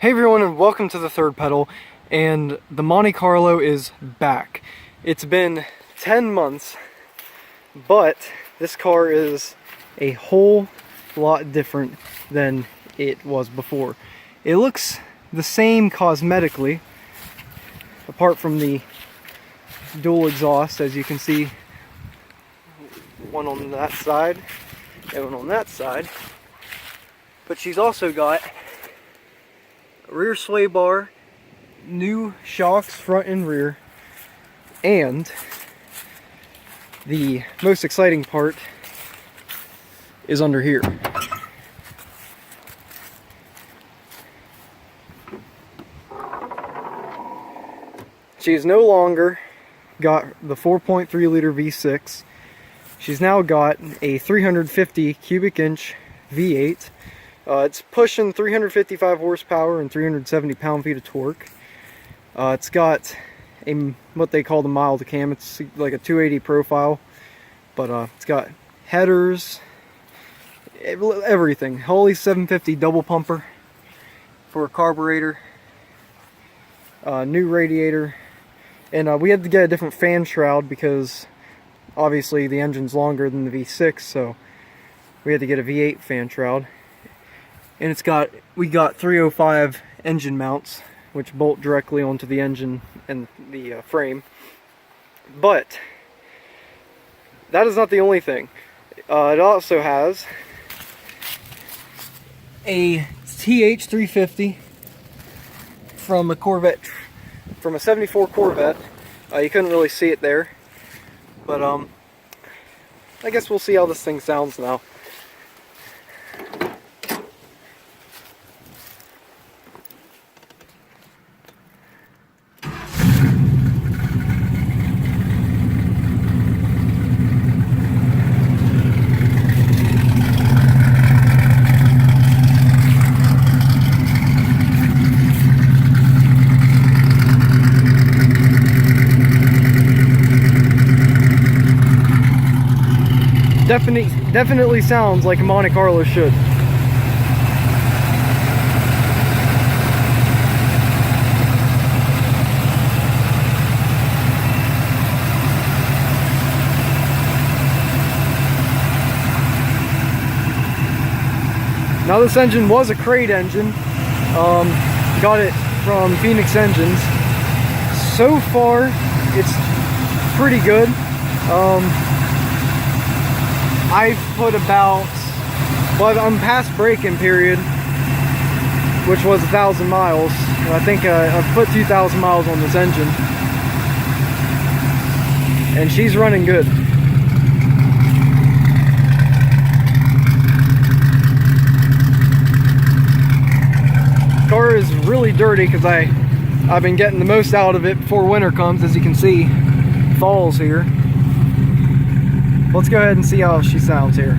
Hey everyone, and welcome to the third pedal. And the Monte Carlo is back. It's been 10 months, but this car is a whole lot different than it was before. It looks the same cosmetically, apart from the dual exhaust, as you can see, one on that side and one on that side. But she's also got rear sway bar, new shocks front and rear, and the most exciting part is under here. She's no longer got the 4.3 liter V6. She's now got a 350 cubic inch V8. It's pushing 355 horsepower and 370 pound-feet of torque. It's got what they call the mild cam. It's like a 280 profile, but it's got headers, everything. Holley 750 double pumper for a carburetor, new radiator, and we had to get a different fan shroud because obviously the engine's longer than the V6, so we had to get a V8 fan shroud. And we got 305 engine mounts, which bolt directly onto the engine and the frame. But that is not the only thing. It also has a TH350 from a Corvette, from a 74 Corvette. You couldn't really see it there, but I guess we'll see how this thing sounds now. Definitely sounds like a Monte Carlo should. Now this engine was a crate engine. Got it from Phoenix Engines. So far, it's pretty good. I've put about, well, I'm past break-in period, which was 1,000 miles. I think I've put 2,000 miles on this engine, and she's running good. Car is really dirty because I've been getting the most out of it before winter comes. As you can see, fall's here. Let's go ahead and see how she sounds here.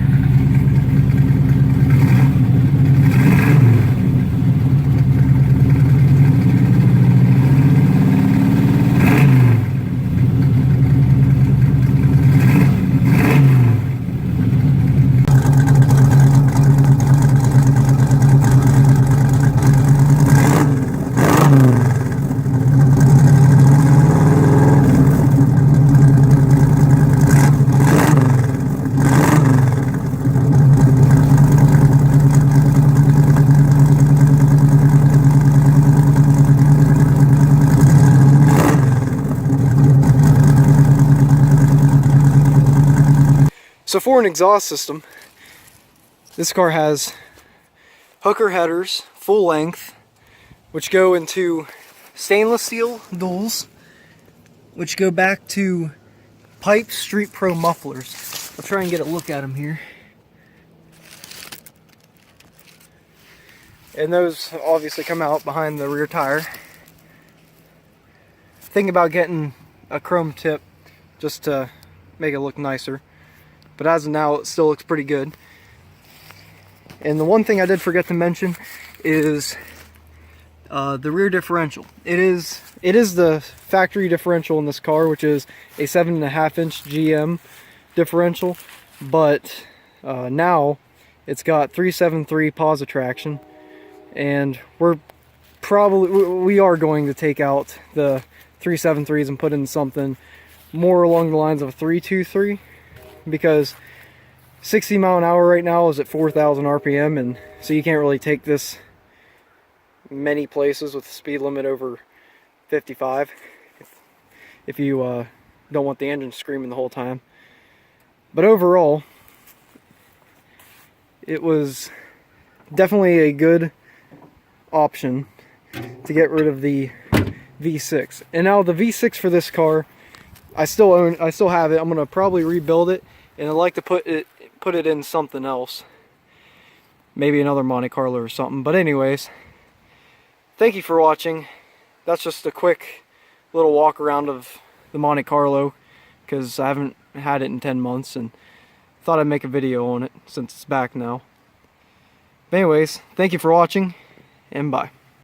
So for an exhaust system, this car has hooker headers, full length, which go into stainless steel duals, which go back to Pipe Street Pro mufflers. I'll try and get a look at them here. And those obviously come out behind the rear tire. Think about getting a chrome tip just to make it look nicer. But as of now, it still looks pretty good. And the one thing I did forget to mention is the rear differential. It is the factory differential in this car, which is a 7.5-inch GM differential, but now it's got 373 pause traction, and we're we are going to take out the 373s and put in something more along the lines of a 323, because 60 mile an hour right now is at 4,000 RPM, and so you can't really take this many places with the speed limit over 55 if you don't want the engine screaming the whole time. But overall, it was definitely a good option to get rid of the V6. And now the V6 for this car, I still have it. I'm gonna probably rebuild it, and I'd like to put it in something else, maybe another Monte Carlo or something. But anyways, thank you for watching. That's just a quick little walk around of the Monte Carlo, because I haven't had it in 10 months and thought I'd make a video on it since it's back now. But anyways, thank you for watching, and bye.